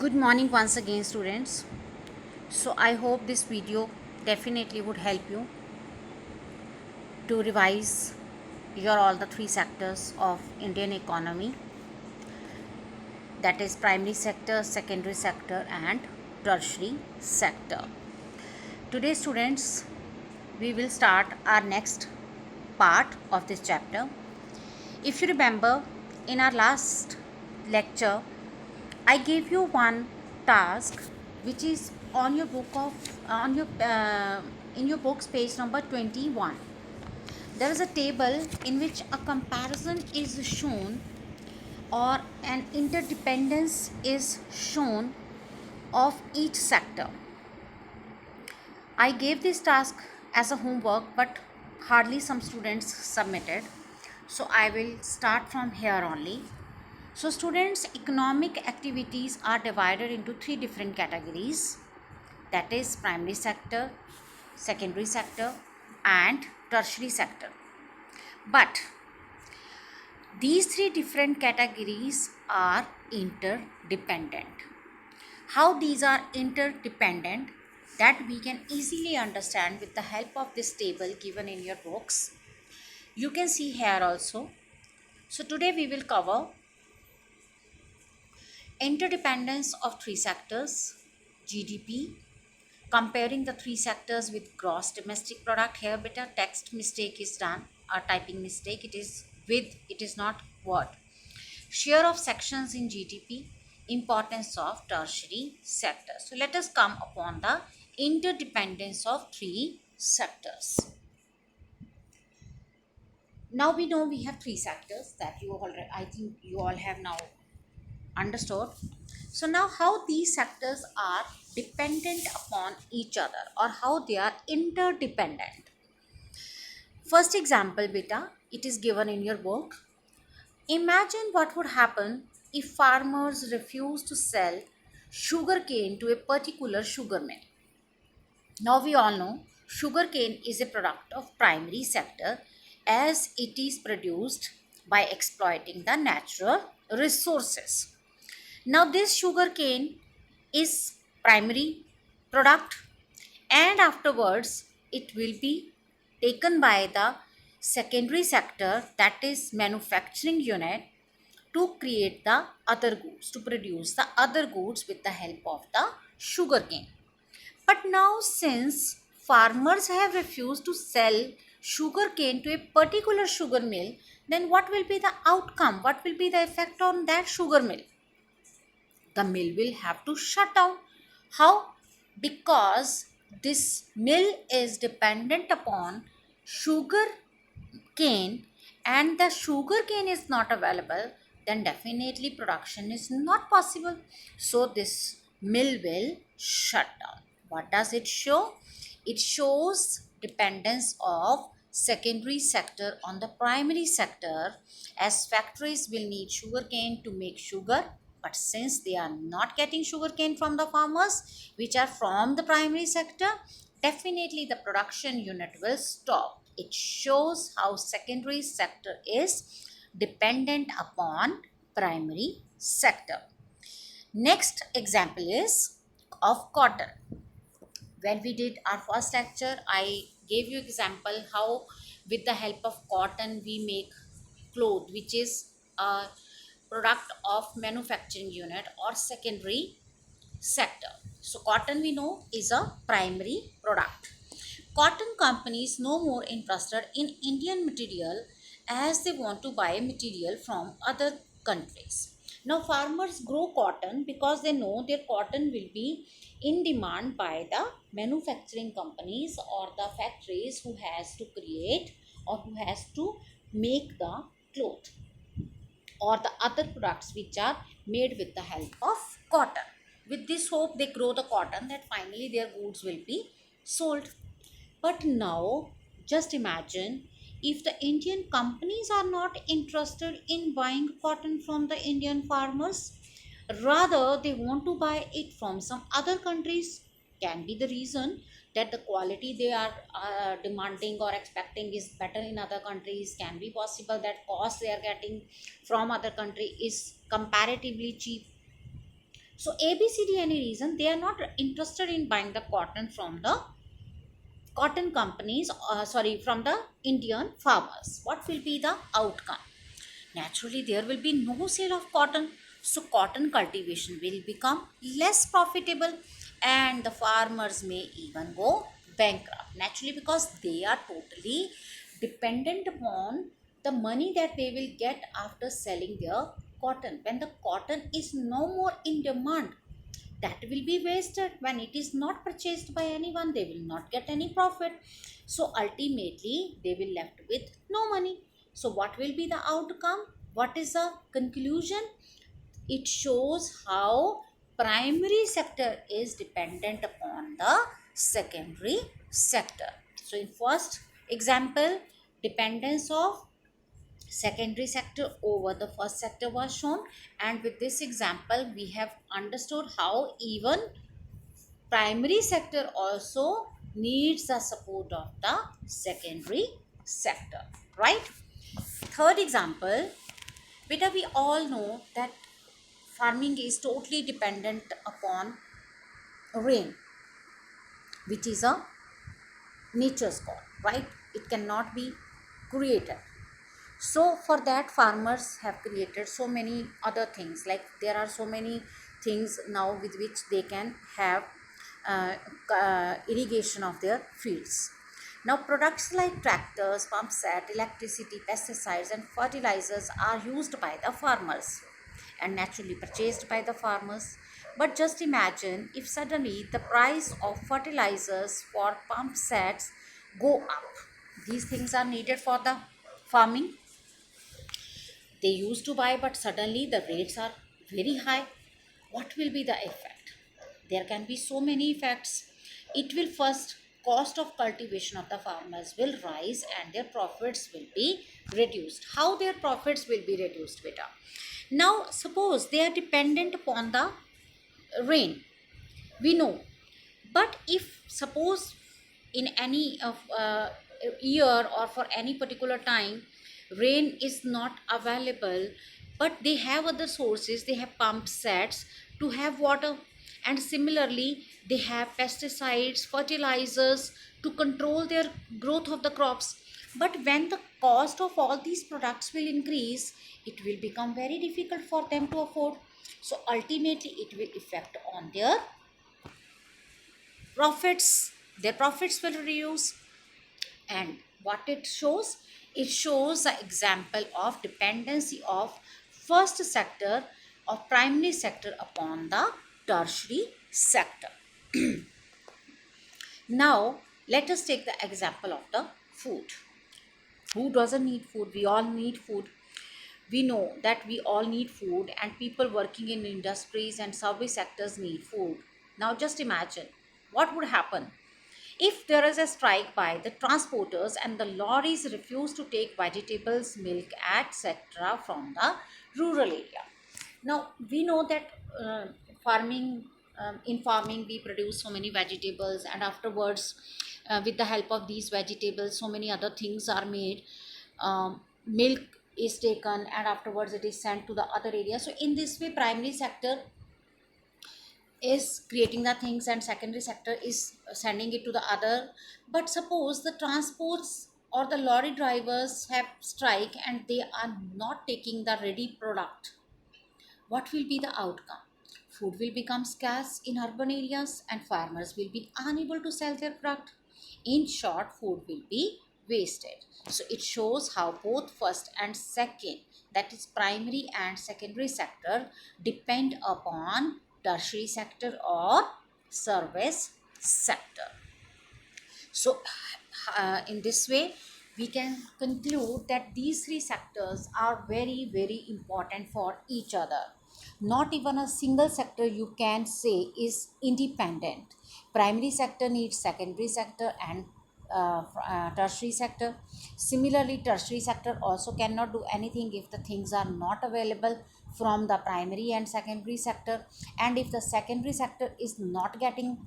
Good morning once again, students. So I hope this video definitely would help you to revise your all the three sectors of Indian economy, that is primary sector, secondary sector and tertiary sector. Today students, we will start our next part of this chapter. If you remember, in our last lecture I gave you one task which is on your book of on your in your book's page number 21. There is a table in which a comparison is shown or an interdependence is shown of each sector. I gave this task as a homework, but hardly some students submitted. So I will start from here only. So students, economic activities are divided into three different categories, that is primary sector, secondary sector and tertiary sector. But these three different categories are interdependent. How these are interdependent, that we can easily understand with the help of this table given in your books. You can see here also. So today we will cover interdependence of three sectors, GDP, comparing the three sectors with gross domestic product. Here beta text mistake is done, or typing mistake. It is with, it is not word. Share of sections in GDP, importance of tertiary sector. So let us come upon the interdependence of three sectors. Now we know we have three sectors that you all, I think you all have now understood. So now how these sectors are dependent upon each other, or how they are interdependent. First example beta, it is given in your book. Imagine what would happen if farmers refuse to sell sugarcane to a particular sugar mill. Now we all know sugarcane is a product of primary sector, as it is produced by exploiting the natural resources. Now this sugarcane is primary product, and afterwards it will be taken by the secondary sector, that is manufacturing unit, to create the other goods, to produce the other goods with the help of the sugarcane. But now since farmers have refused to sell sugarcane to a particular sugar mill, then what will be the outcome? What will be the effect on that sugar mill? The mill will have to shut down. How? Because this mill is dependent upon sugar cane, and the sugar cane is not available, then definitely production is not possible. So this mill will shut down. What does it show? It shows dependence of secondary sector on the primary sector, as factories will need sugar cane to make sugar, but since they are not getting sugar cane from the farmers which are from the primary sector, definitely the production unit will stop. It shows how secondary sector is dependent upon primary sector. Next example is of cotton. When we did our first lecture, I gave you example how with the help of cotton we make cloth, which is a product of manufacturing unit or secondary sector. So cotton we know is a primary product. Cotton companies no more interested in Indian material, as they want to buy material from other countries. Now farmers grow cotton because they know their cotton will be in demand by the manufacturing companies or the factories who has to create or who has to make the cloth or the other products which are made with the help of cotton. With this hope, they grow the cotton that finally their goods will be sold. But now, just imagine if the Indian companies are not interested in buying cotton from the Indian farmers, rather they want to buy it from some other countries. Can be the reason that the quality they are demanding or expecting is better in other countries. Can be possible that cost they are getting from other country is comparatively cheap. So ABCD, any reason they are not interested in buying the cotton from the cotton companies, sorry, from the Indian farmers. What will be the outcome? Naturally there will be no sale of cotton, so cotton cultivation will become less profitable, and the farmers may even go bankrupt, naturally, because they are totally dependent upon the money that they will get after selling their cotton. When the cotton is no more in demand, that will be wasted. When it is not purchased by anyone, they will not get any profit, so ultimately they will left with no money. So what will be the outcome? What is the conclusion? It shows how primary sector is dependent upon the secondary sector. So in first example, dependence of secondary sector over the first sector was shown, and with this example we have understood how even primary sector also needs the support of the secondary sector, right? Third example, beta, we all know that farming is totally dependent upon rain, which is a nature's call, right? It cannot be created. So for that farmers have created so many other things, like there are so many things now with which they can have uh, irrigation of their fields. Now products like tractors, pump set, electricity, pesticides and fertilizers are used by the farmers and naturally purchased by the farmers. But just imagine if suddenly the price of fertilizers for pump sets go up. These things are needed for the farming, they used to buy, but suddenly the rates are very high. What will be the effect? There can be so many effects. It will first, cost of cultivation of the farmers will rise and their profits will be reduced. How their profits will be reduced, beta? Now suppose they are dependent upon the rain, we know, but if suppose in any of year or for any particular time rain is not available, but they have other sources, they have pump sets to have water, and similarly they have pesticides, fertilizers to control their growth of the crops. But when the cost of all these products will increase, it will become very difficult for them to afford, so ultimately it will affect on their profits, their profits will reduce. And what it shows? It shows the example of dependency of first sector of primary sector upon the tertiary sector. Now let us take the example of the food. Who doesn't need food? We all need food. We know that we all need food, and people working in industries and service sectors need food. Now just imagine what would happen if there is a strike by the transporters and the lorries refuse to take vegetables, milk, etc. from the rural area. Now we know that farming, in farming we produce so many vegetables, and afterwards with the help of these vegetables so many other things are made. Milk is taken and afterwards it is sent to the other area. So in this way primary sector is creating the things and secondary sector is sending it to the other. But suppose the transports or the lorry drivers have strike and they are not taking the ready product, what will be the outcome? Food will become scarce in urban areas and farmers will be unable to sell their product. In short, food will be wasted. So it shows how both first and second, that is primary and secondary sector, depend upon tertiary sector or service sector. So, in this way, we can conclude that these three sectors are very, very important for each other. Not even a single sector you can say is independent. Primary sector needs secondary sector and tertiary sector. Similarly, tertiary sector also cannot do anything if the things are not available from the primary and secondary sector, and if the secondary sector is not getting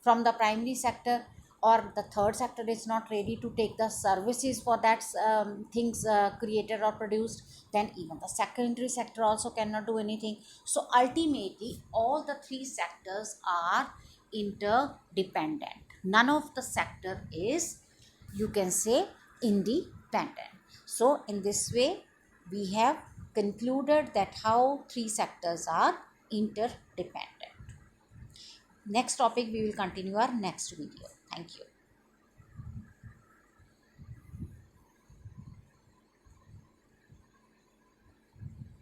from the primary sector, or the third sector is not ready to take the services for that things created or produced, then even the secondary sector also cannot do anything. So ultimately all the three sectors are interdependent. None of the sector is, you can say, independent. So in this way we have concluded that how three sectors are interdependent. Next topic we will continue our next video. Thank you.